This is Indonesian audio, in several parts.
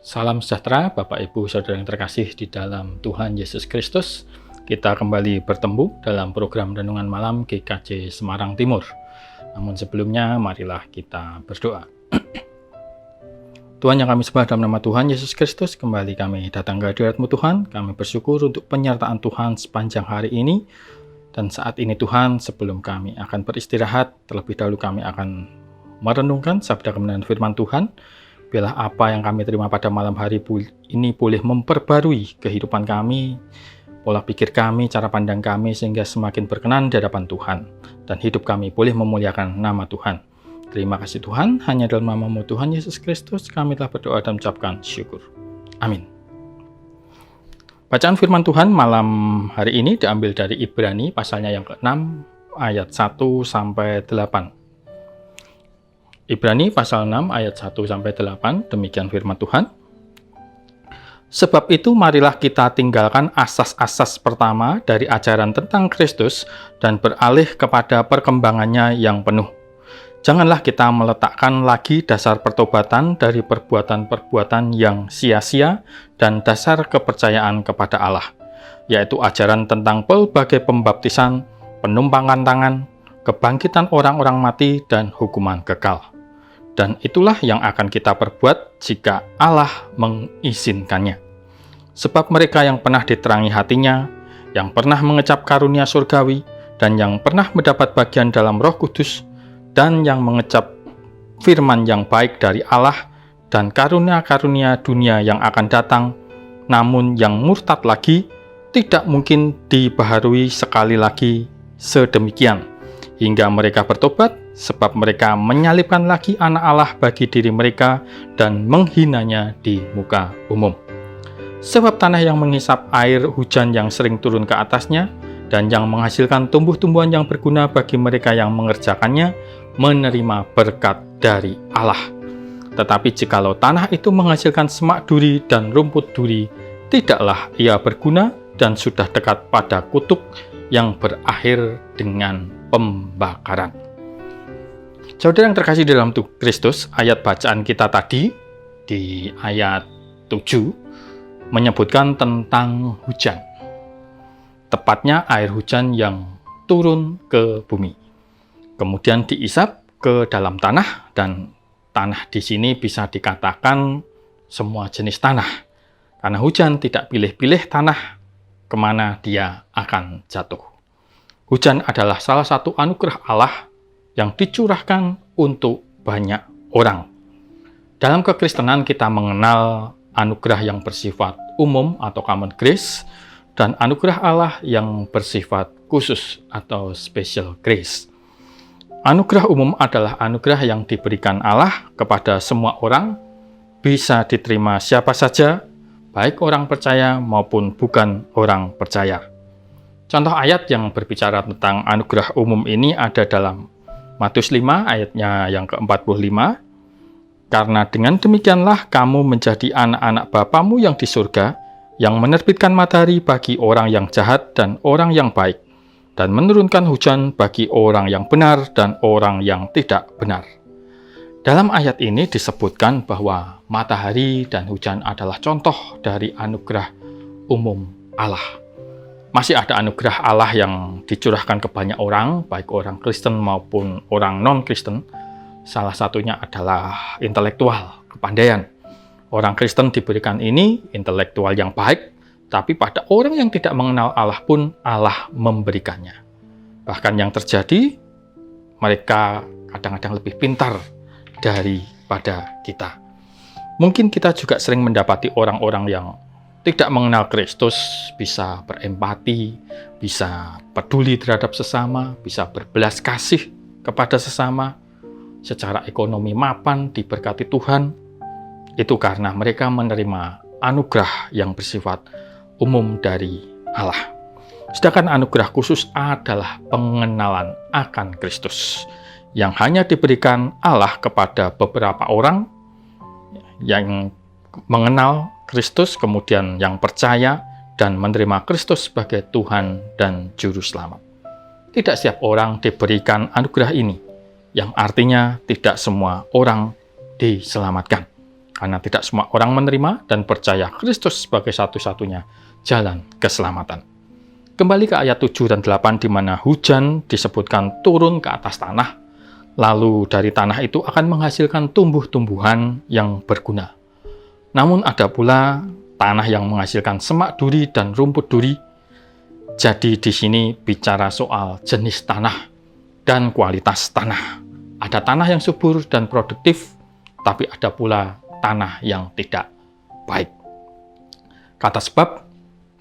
Salam sejahtera Bapak Ibu Saudara yang terkasih di dalam Tuhan Yesus Kristus. Kita kembali bertemu dalam program Renungan Malam GKJ Semarang Timur. Namun sebelumnya marilah kita berdoa. Tuhan yang kami sembah dalam nama Tuhan Yesus Kristus, kembali kami datang ke hadirat-Mu Tuhan. Kami bersyukur untuk penyertaan Tuhan sepanjang hari ini. Dan saat ini Tuhan, sebelum kami akan beristirahat, terlebih dahulu kami akan merenungkan sabda kebenaran firman Tuhan. Biarlah apa yang kami terima pada malam hari ini boleh memperbarui kehidupan kami, pola pikir kami, cara pandang kami, sehingga semakin berkenan di hadapan Tuhan. Dan hidup kami boleh memuliakan nama Tuhan. Terima kasih Tuhan, hanya dalam nama-Mu Tuhan Yesus Kristus kami telah berdoa dan mengucapkan syukur. Amin. Bacaan firman Tuhan malam hari ini diambil dari Ibrani pasalnya yang ke-6 ayat 1-8. Ibrani pasal 6 ayat 1-8, demikian firman Tuhan. Sebab itu marilah kita tinggalkan asas-asas pertama dari ajaran tentang Kristus dan beralih kepada perkembangannya yang penuh. Janganlah kita meletakkan lagi dasar pertobatan dari perbuatan-perbuatan yang sia-sia dan dasar kepercayaan kepada Allah, yaitu ajaran tentang pelbagai pembaptisan, penumpangan tangan, kebangkitan orang-orang mati, dan hukuman kekal. Dan itulah yang akan kita perbuat jika Allah mengizinkannya. Sebab mereka yang pernah diterangi hatinya, yang pernah mengecap karunia surgawi, dan yang pernah mendapat bagian dalam Roh Kudus, dan yang mengecap firman yang baik dari Allah, dan karunia-karunia dunia yang akan datang, namun yang murtad lagi, tidak mungkin dibaharui sekali lagi sedemikian, hingga mereka bertobat, sebab mereka menyalibkan lagi anak Allah bagi diri mereka dan menghinanya di muka umum. Sebab tanah yang menghisap air hujan yang sering turun ke atasnya dan yang menghasilkan tumbuh-tumbuhan yang berguna bagi mereka yang mengerjakannya, menerima berkat dari Allah. Tetapi jikalau tanah itu menghasilkan semak duri dan rumput duri, tidaklah ia berguna dan sudah dekat pada kutuk yang berakhir dengan pembakaran. Saudara yang terkasih dalam Kristus, ayat bacaan kita tadi di ayat 7 menyebutkan tentang hujan. Tepatnya air hujan yang turun ke bumi. Kemudian diisap ke dalam tanah, dan tanah di sini bisa dikatakan semua jenis tanah. Karena hujan tidak pilih-pilih tanah kemana dia akan jatuh. Hujan adalah salah satu anugerah Allah yang dicurahkan untuk banyak orang. Dalam kekristenan kita mengenal anugerah yang bersifat umum atau common grace, dan anugerah Allah yang bersifat khusus atau special grace. Anugerah umum adalah anugerah yang diberikan Allah kepada semua orang, bisa diterima siapa saja, baik orang percaya maupun bukan orang percaya. Contoh ayat yang berbicara tentang anugerah umum ini ada dalam Matius 5 ayatnya yang ke-45. Karena dengan demikianlah kamu menjadi anak-anak Bapamu yang di surga, yang menerbitkan matahari bagi orang yang jahat dan orang yang baik, dan menurunkan hujan bagi orang yang benar dan orang yang tidak benar. Dalam ayat ini disebutkan bahwa matahari dan hujan adalah contoh dari anugerah umum Allah. Masih ada anugerah Allah yang dicurahkan ke banyak orang, baik orang Kristen maupun orang non-Kristen. Salah satunya adalah intelektual, kepandaian. Orang Kristen diberikan ini, intelektual yang baik, tapi pada orang yang tidak mengenal Allah pun Allah memberikannya. Bahkan yang terjadi, mereka kadang-kadang lebih pintar daripada kita. Mungkin kita juga sering mendapati orang-orang yang tidak mengenal Kristus, bisa berempati, bisa peduli terhadap sesama, bisa berbelas kasih kepada sesama, secara ekonomi mapan, diberkati Tuhan. Itu karena mereka menerima anugerah yang bersifat umum dari Allah. Sedangkan anugerah khusus adalah pengenalan akan Kristus, yang hanya diberikan Allah kepada beberapa orang yang mengenal Kristus, kemudian yang percaya dan menerima Kristus sebagai Tuhan dan Juru Selamat. Tidak setiap orang diberikan anugerah ini, yang artinya tidak semua orang diselamatkan. karena tidak semua orang menerima dan percaya Kristus sebagai satu-satunya jalan keselamatan. Kembali ke ayat 7 dan 8 di mana hujan disebutkan turun ke atas tanah, lalu dari tanah itu akan menghasilkan tumbuh-tumbuhan yang berguna. Namun ada pula tanah yang menghasilkan semak duri dan rumput duri. Jadi di sini bicara soal jenis tanah dan kualitas tanah. Ada tanah yang subur dan produktif, tapi ada pula tanah yang tidak baik. Kata sebab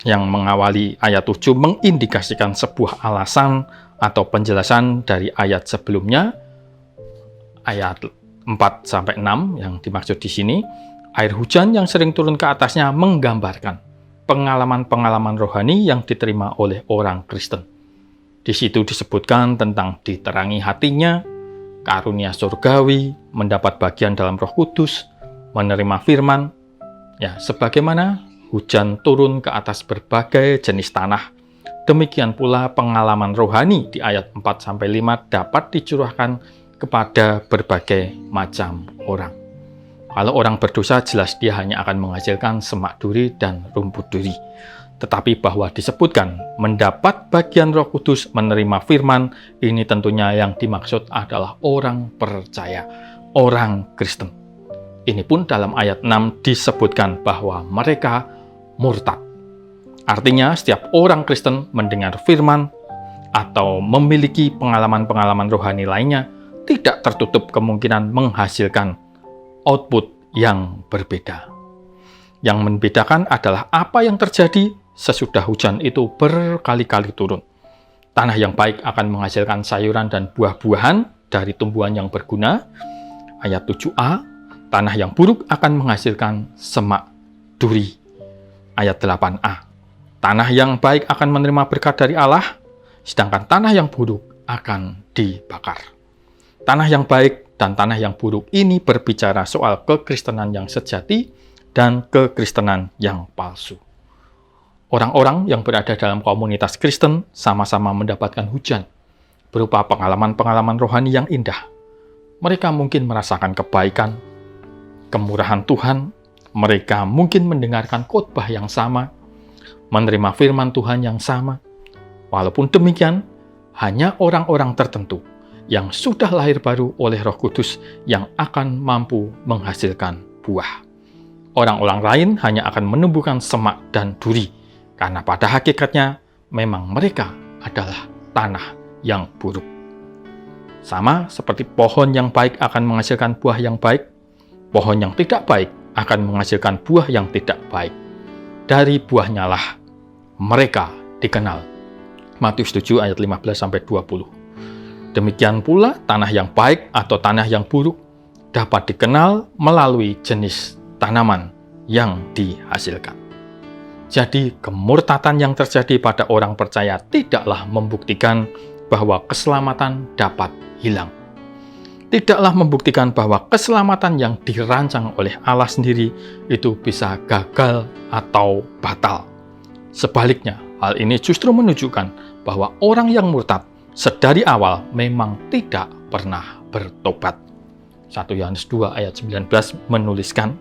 yang mengawali ayat 7 mengindikasikan sebuah alasan atau penjelasan dari ayat sebelumnya, ayat 4-6 yang dimaksud di sini. Air hujan yang sering turun ke atasnya menggambarkan pengalaman-pengalaman rohani yang diterima oleh orang Kristen. Di situ disebutkan tentang diterangi hatinya, karunia surgawi, mendapat bagian dalam Roh Kudus, menerima firman, ya sebagaimana hujan turun ke atas berbagai jenis tanah. Demikian pula pengalaman rohani di ayat 4-5 dapat dicurahkan kepada berbagai macam orang. Kalau orang berdosa, jelas dia hanya akan menghasilkan semak duri dan rumput duri. Tetapi bahwa disebutkan mendapat bagian Roh Kudus, menerima firman, ini tentunya yang dimaksud adalah orang percaya, orang Kristen. Ini pun dalam ayat 6 disebutkan bahwa mereka murtad. Artinya setiap orang Kristen mendengar firman atau memiliki pengalaman-pengalaman rohani lainnya tidak tertutup kemungkinan menghasilkan output yang berbeda. Yang membedakan adalah apa yang terjadi sesudah hujan itu berkali-kali turun. Tanah yang baik akan menghasilkan sayuran dan buah-buahan dari tumbuhan yang berguna. Ayat 7a, tanah yang buruk akan menghasilkan semak duri. Ayat 8a, tanah yang baik akan menerima berkat dari Allah, sedangkan tanah yang buruk akan dibakar. Tanah yang baik dan tanah yang buruk ini berbicara soal kekristenan yang sejati dan kekristenan yang palsu. Orang-orang yang berada dalam komunitas Kristen sama-sama mendapatkan hujan berupa pengalaman-pengalaman rohani yang indah. Mereka mungkin merasakan kebaikan, kemurahan Tuhan. Mereka mungkin mendengarkan khotbah yang sama, menerima firman Tuhan yang sama. Walaupun demikian, hanya orang-orang tertentu yang sudah lahir baru oleh Roh Kudus yang akan mampu menghasilkan buah. Orang-orang lain hanya akan menumbuhkan semak dan duri, karena pada hakikatnya memang mereka adalah tanah yang buruk. Sama seperti pohon yang baik akan menghasilkan buah yang baik, pohon yang tidak baik akan menghasilkan buah yang tidak baik. Dari buahnya lah mereka dikenal. Matius 7 ayat 15-20. Demikian pula tanah yang baik atau tanah yang buruk dapat dikenal melalui jenis tanaman yang dihasilkan. Jadi kemurtatan yang terjadi pada orang percaya tidaklah membuktikan bahwa keselamatan dapat hilang. Tidaklah membuktikan bahwa keselamatan yang dirancang oleh Allah sendiri itu bisa gagal atau batal. Sebaliknya, hal ini justru menunjukkan bahwa orang yang murtad sedari awal memang tidak pernah bertobat. 1 Yohanes 2 ayat 19 menuliskan,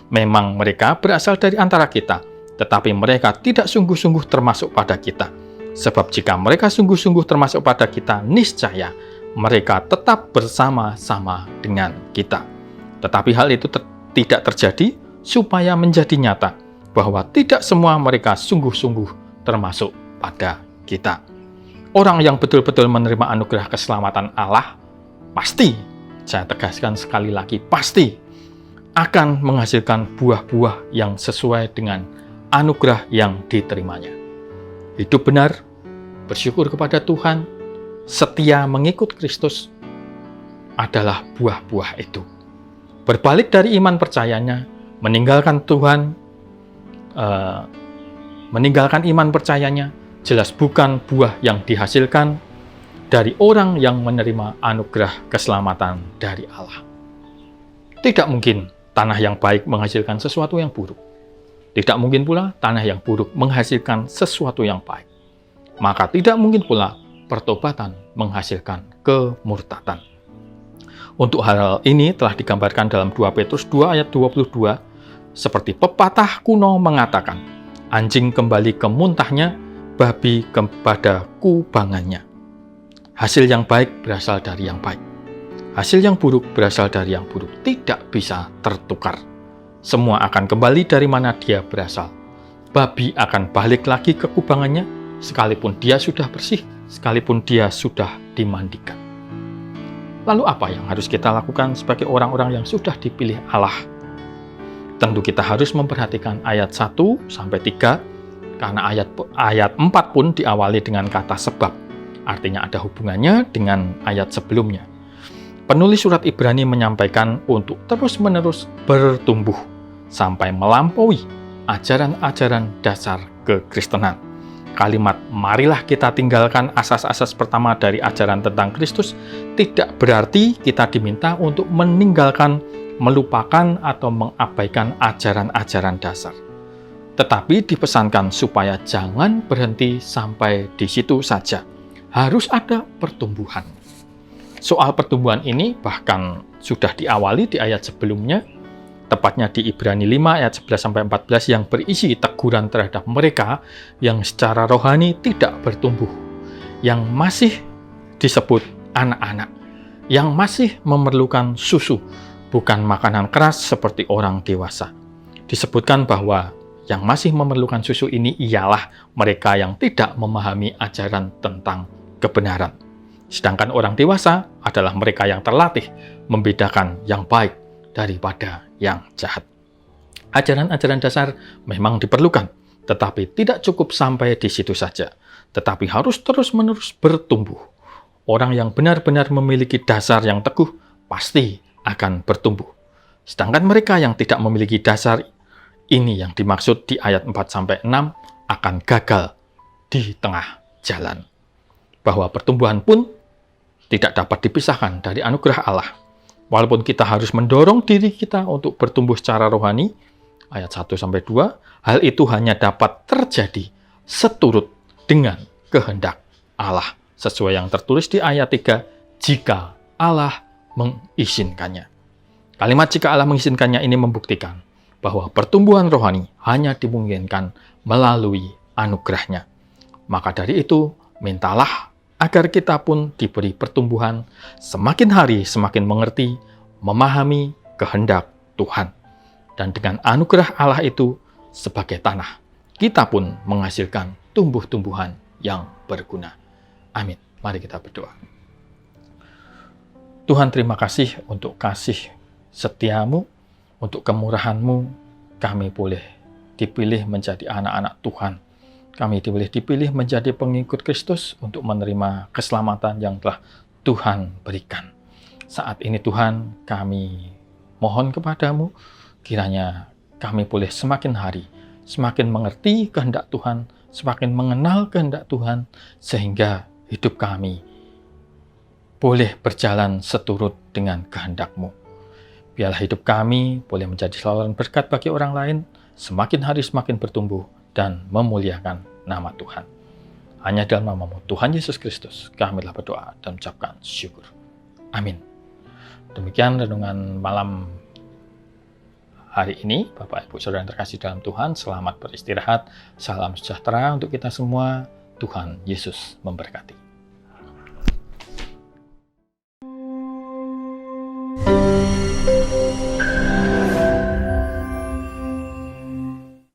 memang mereka berasal dari antara kita, tetapi mereka tidak sungguh-sungguh termasuk pada kita. Sebab jika mereka sungguh-sungguh termasuk pada kita, niscaya mereka tetap bersama-sama dengan kita. Tetapi hal itu tidak terjadi supaya menjadi nyata bahwa tidak semua mereka sungguh-sungguh termasuk pada kita. Orang yang betul-betul menerima anugerah keselamatan Allah pasti, saya tegaskan sekali lagi, pasti akan menghasilkan buah-buah yang sesuai dengan anugerah yang diterimanya. Hidup benar, bersyukur kepada Tuhan, setia mengikut Kristus adalah buah-buah itu. Berbalik dari iman percayanya, meninggalkan Tuhan, meninggalkan iman percayanya, jelas bukan buah yang dihasilkan dari orang yang menerima anugerah keselamatan dari Allah. Tidak mungkin tanah yang baik menghasilkan sesuatu yang buruk. Tidak mungkin pula tanah yang buruk menghasilkan sesuatu yang baik. Maka tidak mungkin pula pertobatan menghasilkan kemurtatan. Untuk hal ini telah digambarkan dalam 2 Petrus 2 ayat 22, seperti pepatah kuno mengatakan, anjing kembali ke muntahnya, babi kepada kubangannya. Hasil yang baik berasal dari yang baik. Hasil yang buruk berasal dari yang buruk. Tidak bisa tertukar. Semua akan kembali dari mana dia berasal. Babi akan balik lagi ke kubangannya, sekalipun dia sudah bersih, sekalipun dia sudah dimandikan. Lalu apa yang harus kita lakukan sebagai orang-orang yang sudah dipilih Allah? Tentu kita harus memperhatikan ayat 1-3, karena ayat 4 pun diawali dengan kata sebab. Artinya ada hubungannya dengan ayat sebelumnya. Penulis surat Ibrani menyampaikan untuk terus-menerus bertumbuh sampai melampaui ajaran-ajaran dasar kekristenan. Kalimat marilah kita tinggalkan asas-asas pertama dari ajaran tentang Kristus tidak berarti kita diminta untuk meninggalkan, melupakan, atau mengabaikan ajaran-ajaran dasar. Tetapi dipesankan supaya jangan berhenti sampai di situ saja. Harus ada pertumbuhan. Soal pertumbuhan ini bahkan sudah diawali di ayat sebelumnya, tepatnya di Ibrani 5 ayat 11-14 yang berisi teguran terhadap mereka yang secara rohani tidak bertumbuh, yang masih disebut anak-anak, yang masih memerlukan susu, bukan makanan keras seperti orang dewasa. Disebutkan bahwa yang masih memerlukan susu ini ialah mereka yang tidak memahami ajaran tentang kebenaran. Sedangkan orang dewasa adalah mereka yang terlatih membedakan yang baik daripada yang jahat. Ajaran-ajaran dasar memang diperlukan, tetapi tidak cukup sampai di situ saja, tetapi harus terus-menerus bertumbuh. Orang yang benar-benar memiliki dasar yang teguh pasti akan bertumbuh. Sedangkan mereka yang tidak memiliki dasar ini yang dimaksud di ayat 4-6 akan gagal di tengah jalan. Bahwa pertumbuhan pun tidak dapat dipisahkan dari anugerah Allah. Walaupun kita harus mendorong diri kita untuk bertumbuh secara rohani, ayat 1-2, hal itu hanya dapat terjadi seturut dengan kehendak Allah. Sesuai yang tertulis di ayat 3, jika Allah mengizinkannya. Kalimat jika Allah mengizinkannya ini membuktikan bahwa pertumbuhan rohani hanya dimungkinkan melalui anugerahnya. Maka dari itu, mintalah agar kita pun diberi pertumbuhan semakin hari semakin mengerti, memahami kehendak Tuhan. Dan dengan anugerah Allah itu sebagai tanah, kita pun menghasilkan tumbuh-tumbuhan yang berguna. Amin. Mari kita berdoa. Tuhan, terima kasih untuk kasih setiamu, untuk kemurahan-Mu, kami boleh dipilih menjadi anak-anak Tuhan. Kami boleh dipilih menjadi pengikut Kristus untuk menerima keselamatan yang telah Tuhan berikan. Saat ini Tuhan, kami mohon kepadamu, kiranya kami boleh semakin hari, semakin mengerti kehendak Tuhan, semakin mengenal kehendak Tuhan, sehingga hidup kami boleh berjalan seturut dengan kehendak-Mu. Biarlah hidup kami boleh menjadi saluran berkat bagi orang lain, semakin hari semakin bertumbuh, dan memuliakan nama Tuhan. Hanya dalam nama-Mu, Tuhan Yesus Kristus, kami telah berdoa dan mengucapkan syukur. Amin. Demikian renungan malam hari ini. Bapak, Ibu, Saudara yang terkasih dalam Tuhan, selamat beristirahat. Salam sejahtera untuk kita semua. Tuhan Yesus memberkati.